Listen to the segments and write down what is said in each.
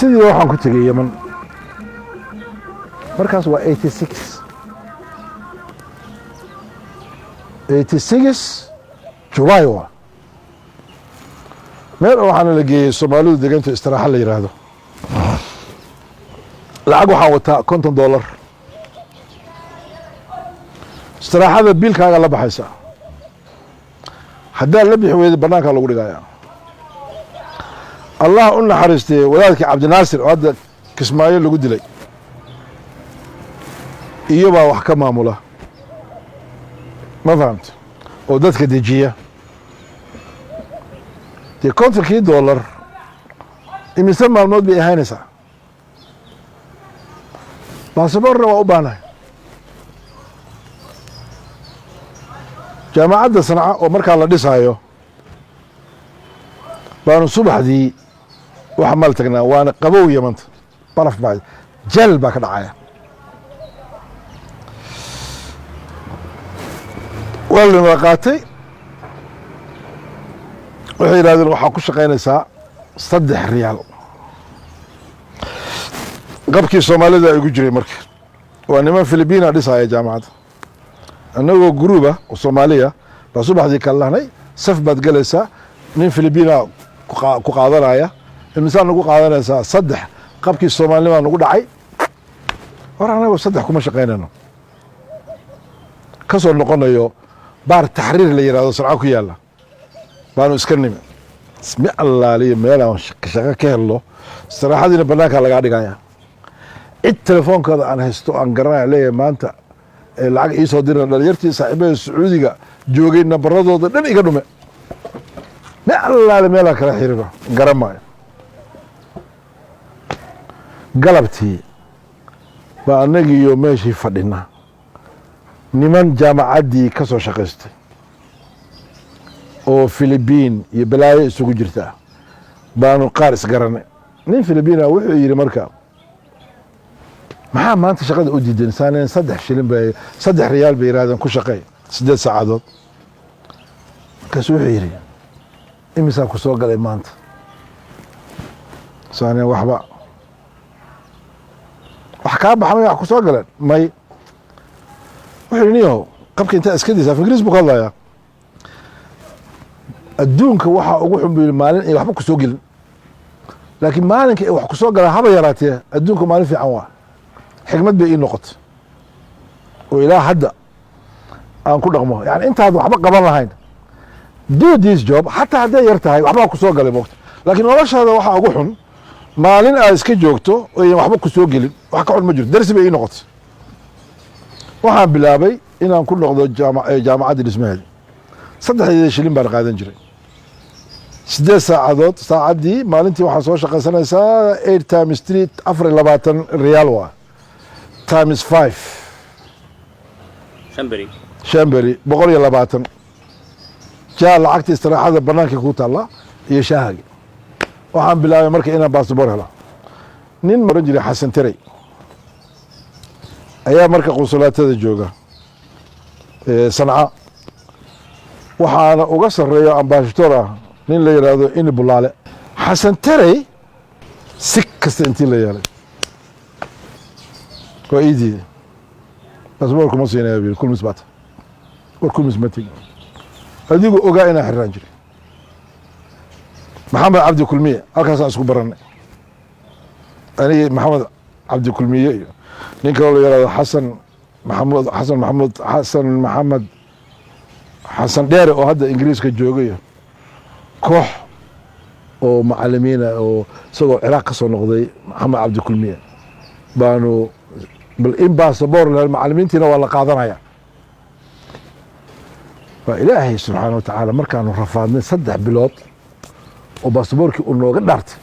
sidii waxaan ku tegay Yemen markaas waa 86 July waa meel waxaan la geeyay Soomaalidu deegaanka istiraaxa la yiraahdo lacag waxaan wataa $50 istiraaxada biilkaaga la baxaysa haddii la bixi weydo banaanka lagu dhigayaa الله قلنا حرستي ولادك عبد الناصر وهذا كسمايل لو دلي ايوبا وحكم ماموله ما فهمت ودتك ديجيه دي كنت كي $1 يسمى الموت بإهانسة باسبور وأبانا جامعة صنعاء ومركا الله ديسايو بانو صبح دي وحملتنا وانا قبوية منت طرف بعد جلبة كدعاية واللي مقاتي وحي لازم وحا كشقين ساعة صدح ريال قبكي الصومالي دا يجري مركي وانا من فلبين اديسا يا جامعة انه جروبة وصومالية فصبح دي كاللهني سف باد قلسا من فلبين ku qaadanaya imsaan ugu qaadanaysa saddex qabkii Soomaaliyeed aan ugu dhacay waranayo saddex kuma shaqeynano ka soo noqonayo baar taxriir la yiraahdo sarca ku yaala baanu iska nimi ismi allaaliyo meelaan shaqo ka helo saraxadina banaanka laga dhigaya cid telefoonkooda aan haysto aan garanay leeyahay maanta lacag ii soo diray dhalinyartii saaxiibada Sacuudiga joogay nabaradooda dhan iga dhume ما الله ميلا كلا حيرنا قرماي قلبتي بأنجي يوميشي فدنا نمان جامعة دي كسو شقستي او فلبين يبلاي سوق جرتا بانو قارس قرني نين فلبين وحو يري مركا ما انت شقد اودي انسان صدح شلين صدح ريال بيرادن كو شقي 6 ساعات كسو يري إمسا كسو قال مانت ثانية وحبا وحكا بحمي كسو قال ماي وحرينيو قبك انت اسكديسا في انجليز بك الله يا الدونك وحا اوغوحن بالمالين اي وحبا كسو قل لكن مالينك اي وحا كسو قال هبا يراتي الدونك مالين في عواه حكمت بي نقط وإله حدا ان كل رقمه يعني انت هذا وحبا قبل هاين do this job حتى هذا يرتاح وحبا كسو قال موقت لكن ولاش هذا وحا اوغوحن مالين aa iska joogto oo waxba ku soo gelin wax ka xun ma jiro darsi bay noqotay waxaan bilaabay inaan ku noqdo jaamacadda dhismaheeda 3 shilin baan qaadan jiray 8 saacadood saacadii maalintii waxaan soo shaqaysanaysaa 8 times 3 24 riyaal waa times 5 shambari 120 jaa lacagta istiraahada banaanka ku taala iyo shaahaga waxaan bilaabay marka inaan baasaboor helo nin maran jiray Xasan Taray ayaa marka qunsulaatada jooga Sanaa waxaana uga sareeyo ambassador nin la yiraahdo in Bulaale Xasan Taray si kasta intii la yeelay oo idii baasaboorku ma siinaayo kul misbaat warku mismati adigu ogaa inaan xiraan jiray محمد عبد كلمية هكذا اسكو برنا أنا محمد عبد كلمية نيكول يلا حسن محمد حسن دير وهذا إنجليز كجوجية كوح أو معلمين أو سو عراق سو نقضي محمد عبد كلمية بانو بالإمباسبور للمعلمين تنا ولا قاضنا يعني فإلهي سبحانه وتعالى مركان رفضنا صدح بلوط وباسبوركي uu nooga dhaartay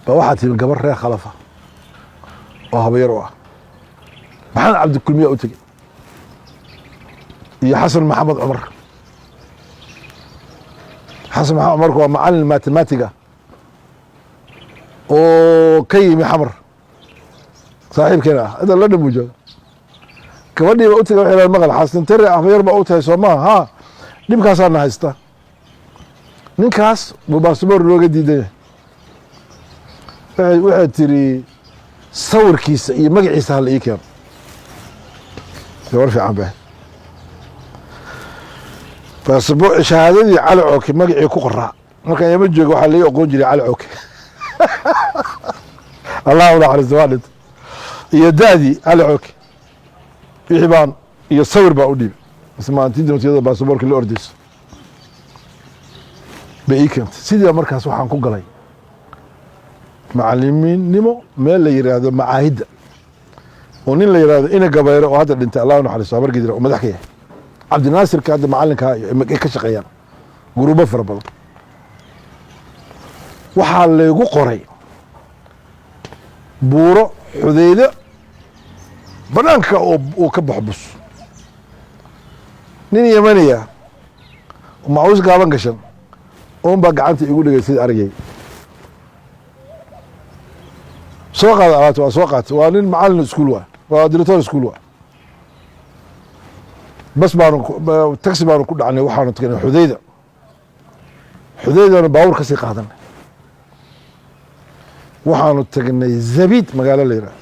ba waxa tii gabar reer khalafa oo habeer ah maxamed cabdi kulmiye u tagay iyo xasan maxamed cumar xasan maxamed cumar waa macallin mathematiga oo ka yimi xamar saaxiibkeena ah inta la dhamu jooga gabadhii baa u tagay waxay leedahay maqal xasan tare afyar baa u tahay soo maaha haa dhibkaasaa na haysta ninkaas buu baasaboor looga diiday waxay tiri sawirkiisa iyo magaciisa hala ii keeno gabar fiican baa baasaboor shahaadadii cali cooke magacii ku qoraa markaan yama jooga waxaa laga aqoon jiray cali cooke allahu naxariisto waa dhinta iyo daadii cali cooke wixii baan iyo sawir baa u dhiibay ismaantii dowtiyada baasaboorka la ordayso bay ii keentay sidii markaas waxaan ku galay macalimiinnimo meel la yidhaahdo macaahidda oo nin la yidhaahdo ina gabayro oo hadda dhintay allahu naxariisto habar gidira oo madax ka yahay cabdinaasirka hadda macalinkaa ay ka shaqeeyaan guruubo fara badan waxaa laygu qoray buuro xudaydo banaanka uu ka baxo bus nin yamaniya macuus gaaban gashan oon baa gacanta igu dhigay sida aragay soo qaada alaabta waa soo qaatay waa nin macalin iskuul waa director iskuul bas baanu taxi baanu ku dhacnay waxaanu tagnay xudaydana baawur kasii qaadanay waxaanu tagnay zabiid magaalo la yidhahdo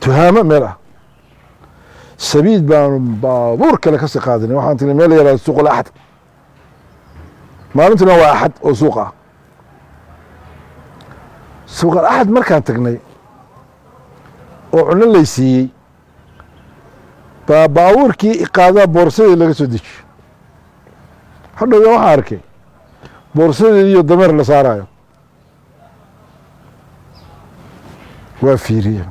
tuhaamo meel ah sabiid baanu baabuur kale kasii qaadanay waxaan tagnay meel la yihahdo suuqul axad maalintuna waa axad oo suuq ah suuqal axad markaan tagnay oo cuno lay siiyey baa baabuurkii iqaadaa boorsadeed laga soo dejiyo hadhowda waxaa arkay boorsadeed iyo dameer la saarayo waa fiiriye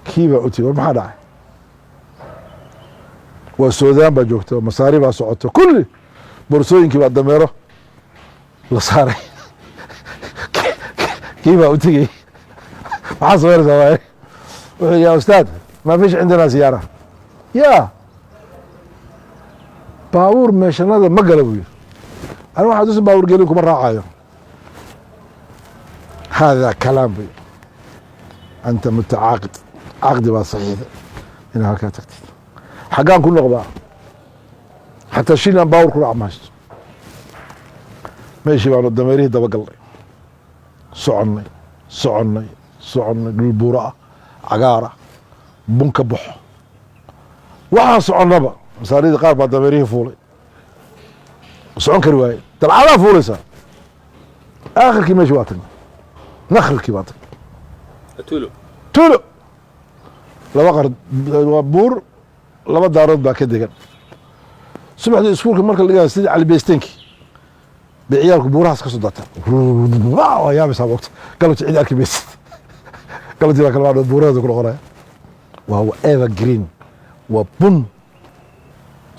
kii baa u tigi war maxaa dhacay waa suudaan baa joogta masaari baa socoto kulli boorsooyinkii baa dameero la saaray kii baa u tegey maxaa sameynaysaa waay wuxuu ya ustaad ma fish cindana siyaara ya baabuur meeshanada ma gala buu yiri ani waxaad usi baabuur gelin kuma raacayo hada kalaam buy anta mutacaaqid caqdi baa saxiixa inaa halkaa tagtid xaggaan ku noqdaa xataa shilan baabuur ku raac mahaysto meeshii baanu dameerihii daba galnay soconnay dhul buuro ah cagaara bun ka baxo waxaan soconnaba masaaridii qaar baa dameerihii fuulay socon kari waaye dalcadaa fuulaysaa aakhirkii meeshii waa tagnay nakhlkii baa tagnay tuulo laba qar waa buur laba daarood baa ka degan subaxdii iskuulka marka la dhigaa sidii calibeysteenkii bay ciyaalku buurahaas ka soo daataan waa yaabaysaa moogta galabta cid arki maysid galabtii baa kala baadhood buuraheeda ku noqonaya waa evergreen waa bun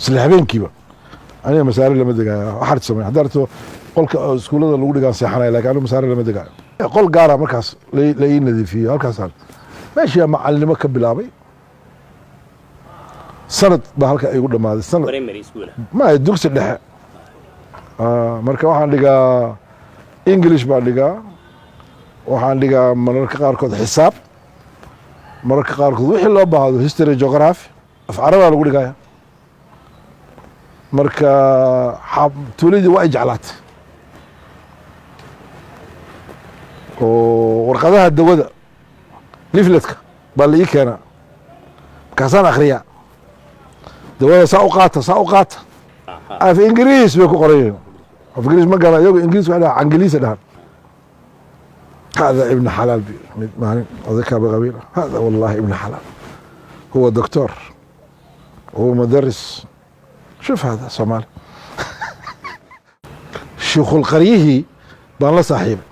isla habeenkiiba aniga masaare lama degaayo waxaad samey haddaa arto qolka iskuullada lagu dhigaan seexanaya lakin aniga masaare lama degaayo qol gaara markaas la ii nadiifiyo halkaasaan meeshii macalinimo ka bilaabay sanad baa halka igu dhamaaday sanad ma dugsi dhexe marka waxaan dhigaa english baan dhigaa waxaan dhigaa mararka qaarkood xisaab mararka qaarkood wixii loo baahdo history geography af carabaa lagu dhigaya marka tuuladii waa ay jeclaatay oo warqadaha dawada leafletka baa la ii keenaa markaasaan akriyaa dawada saa u qaata af ingiriis bay ku qoran yihiin af ingiriis ma gala iyago ingiriis waxay dhahaan angiliisa dhahan hada ibn xalaal mid maalin odaykaa baqabiil hada wallahi ibn xalaal huwa doctor huwa mudaris shuf hada soomaali shiikhul qaryihii baan la saaxiibay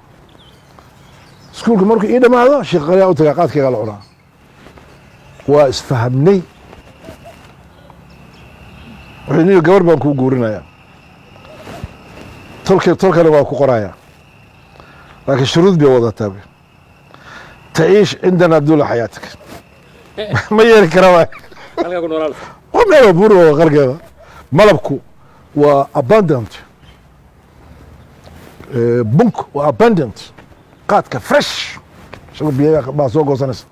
iskuulka markuu ii dhamaado sheekh qaryaa u tagaa qaadkaygaa la cunaa waa isfahamnay wuxuu niyo gabar baan kuu guurinayaa tolkana waa ku qorayaa laakiin shuruud bay wadataa taciish cindana duula xayaatika ma yeeli kara waay waa meel buur oo qargeeda malabku waa abundant bunku waa abundant qaadka fresh shaqo biyaha baa soo goosanaysa.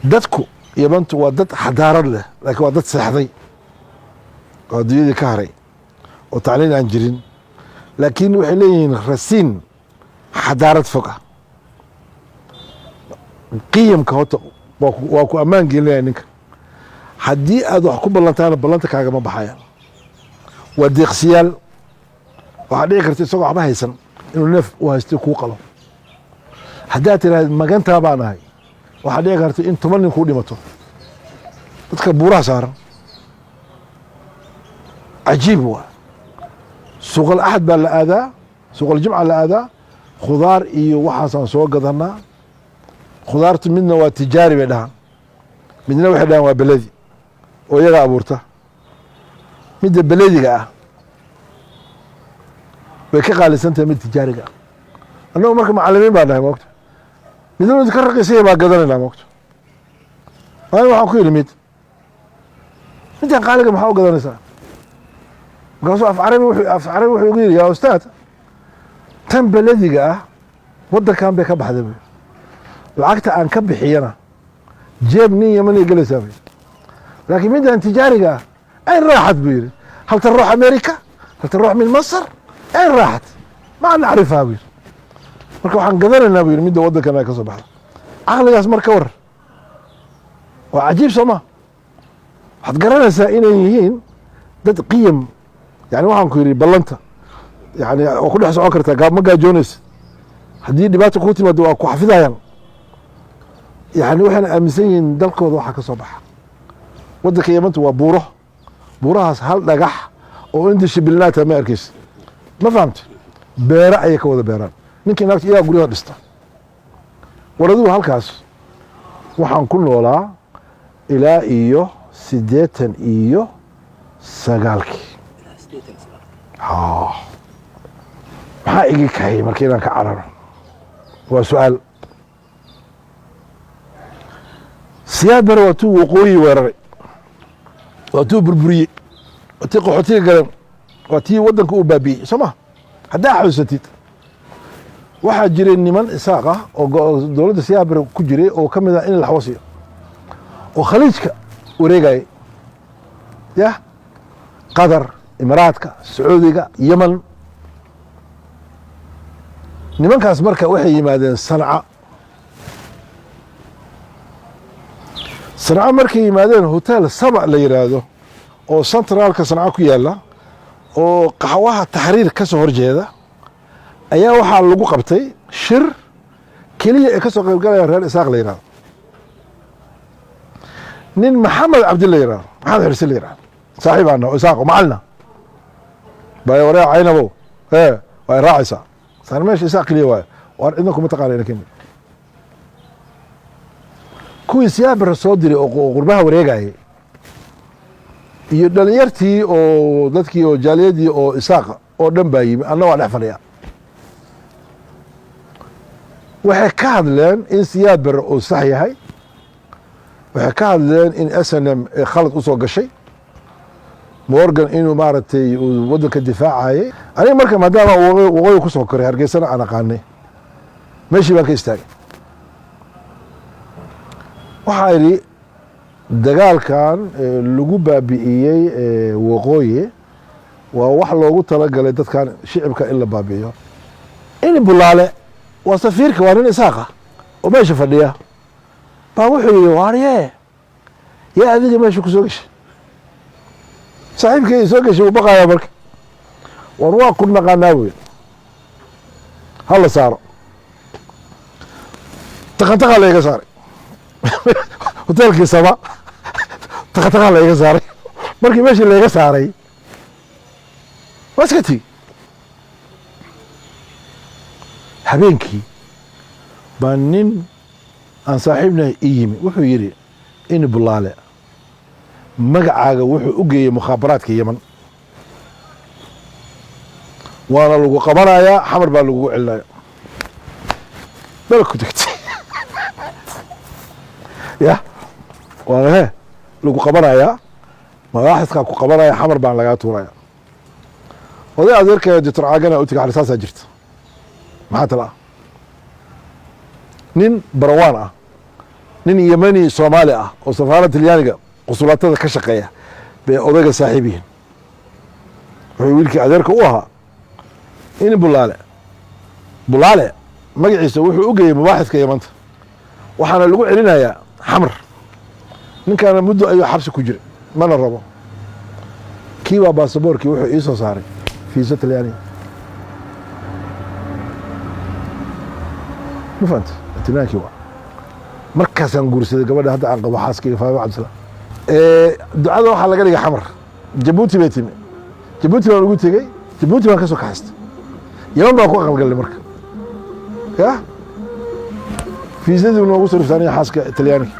dadku yabantu waa dad xadaarad leh laakiin waa dad seexday oo adduunyadii ka haray oo tacliin aan jirin laakiin waxay leeyihiin rasiin xadaarad fog ah. qiyamka horta waa ku ammaan gelinaya ninka haddii aad wax ku ballantaana ballanta kaagama baxayaan. waa deeqsiyaal waxaa dhici karta isagoo waxba haysan inuu neef u haystay kuu qalo. haddaad tiraahd magantaa baan ahay waxaa dhici karta in 10 nin kuu dhimato. dadka buuraha saaran cajiib waa. suuqal axad baa la aadaa, suuqal jimca la aadaa, khudaar iyo waxaasaan soo gadanaa. khudaartu midna waa tijaari bay dhahaan, midna waxay dhahaan waa beledi oo iyaga abuurta. midda belediga ah way ka qaalisan tahay mid tijaariga ah. annagu marka macallimiin baa nahay moogta, midna mid ka raqiisaya baa gadanaynaa moogta. maalin waxaan ku yidhi midaan qaaliga maxaa u gadanaysaa? markaasuu af carabi wuxuu igu yidhi yaa ustaad tan belediga ah waddankan bay ka baxday buy, lacagta aan ka bixiyana jeeb nin yamanay gelaysaa buy, laakiin midaan tijaariga ah ayn raaxat buu yidhi. hal taruux amerika, hal taruux min masar, ayn raaxat maa nacrifhaa buu yidhi. marka waxaan gadanaynaa buu yidhi midda waddankan ay ka soo baxda. caqligaas mar ka war waa cajiib soo ma. waxaad garanaysaa inay yihiin dad qiyam, yani waxaan ku yidhi ballanta yani waa ku dhex socon kartaa ma gaajoonaysa. haddii dhibaata kuu timaado waa ku xafidayaan. yani waxayna aaminsan yihiin dalkooda waxaa ka soo baxa. waddanka yamanta waa buuro, buurahaas hal dhagax oo indishibilnaata ma arkaysa, ma fahamta. beere ayay ka wada beeraan. ninkii naagta iyaa guryaha dhista. war adigu halkaas waxaan ku noolaa ilaa iyo 89 maxaa igi kahayay marka inaan ka cararo? waa su-aal. siyaad bare waa tuu waqooyi weeraray, waa tuu burburiyey, waa tii qaxootiga galeen, waa tii waddanka uu baabi'iyey soo ma. haddaa xusatid waxaa jiray niman isaaq ah oo dowladda siyaad bare ku jiray oo ka mid ah in laxwasiyo oo khaliijka wareegayay yah, qatar, imaraadka, sacuudiga, yeman. nimankaas marka waxay yimaadeen sanca. sanca markay yimaadeen hotel saba la yidhaahdo oo centraalka sanca ku yaalla oo qaxwaha taxriir ka soo horjeeda ayaa waxaa lagu qabtay shir keliya ee ka soo qaybgalaya reer isaaq la yidhahdo. nin maxamed cabdi la yidhahdo, maxamed xirsi la yidhahdo, saaxiibaana oo isaaq oo macalina baa waree caynabow waa raacaysaa saan meesha isaaq keliya waayo waar cidna kuma taqaana ina kemi. kuwii siyaad bare soo diray oo qurbaha wareegayay iyo dhalinyartii oo dadkii oo jaaliyadii oo isaaqa oo dhan baa yimi. anna waa dhex fadhiya. waxay ka hadleen in siyaad bare uu sax yahay. waxay ka hadleen in snm khalad u soo gashay, morgan inuu maaragtay uu waddanka difaacayay. aniga marka maadaama waqooyi ku soo koray hargeysana aan aqaanay meeshii baan ka istaagay. waxaa idhi dagaalkan lagu baabi'iyey waqooyi waa wax loogu talagalay dadkan shicibka in la baabi'iyo. in bulaale waa safiirka, waa nin isaaqa oo meesha fadhiya baa wuxuu yidhi waarye yaa adiga meesha ku soo geshay? saaxiibkii soo geshay uu baqayaa marka. war waa ku naqaanaa buu yidhi hala saaro. taqantaqaa la iga saaray hoteelkii saba taqantaqaa la iga saaray. markii meeshii la iga saaray waa iska tigi. habeenkii baa nin aan saaxiibnahay ii yimi wuxuu yidhi in bulaale magacaaga wuxuu u geeyey mukhaabaraadka yeman, waana lagu qabanayaa, xamar baa lagugu celinaya. meel ku degtay yah, waana lagu qabanayaa, madaxiskaa ku qabanaya, xamar baan lagaa tuuraya. oday adeerkaya doctor caagana u tigi xalisaasaa jirta maxaa tala ah nin barawaan ah nin yemani soomaali ah oo safaaradda talyaaniga qusulaatada ka shaqeeya bay odayga saaxiib yihiin wuxuu wiilkii adeerka u ahaa in bulaale magaciisa wuxuu u geeyey mubaaxidka yamanta waxaana lagu celinayaa xamar ninkaana muddo ayuu xabsi ku jiray mana rabo kii baa baasaboorkii wuxuu ii soo saaray fiisa talyaaniga ma fahanta itinaankii waa markaasaan guursaday gabadha hadda aan qabo xaaskayga faama cabdisalaam ducada waxaa laga dhigay xamar jabuuti bay timi jabuuti baan ugu tegey jabuuti baan ka soo kaxaystay yaman baan ku aqalgalnay marka ya fiisadii noogu sariftaanaya xaaska talyaaniga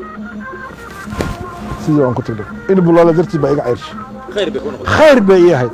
sidii waan ku tagnay in bulaale dartii baa iga ceyrshay khayr bay ii ahayd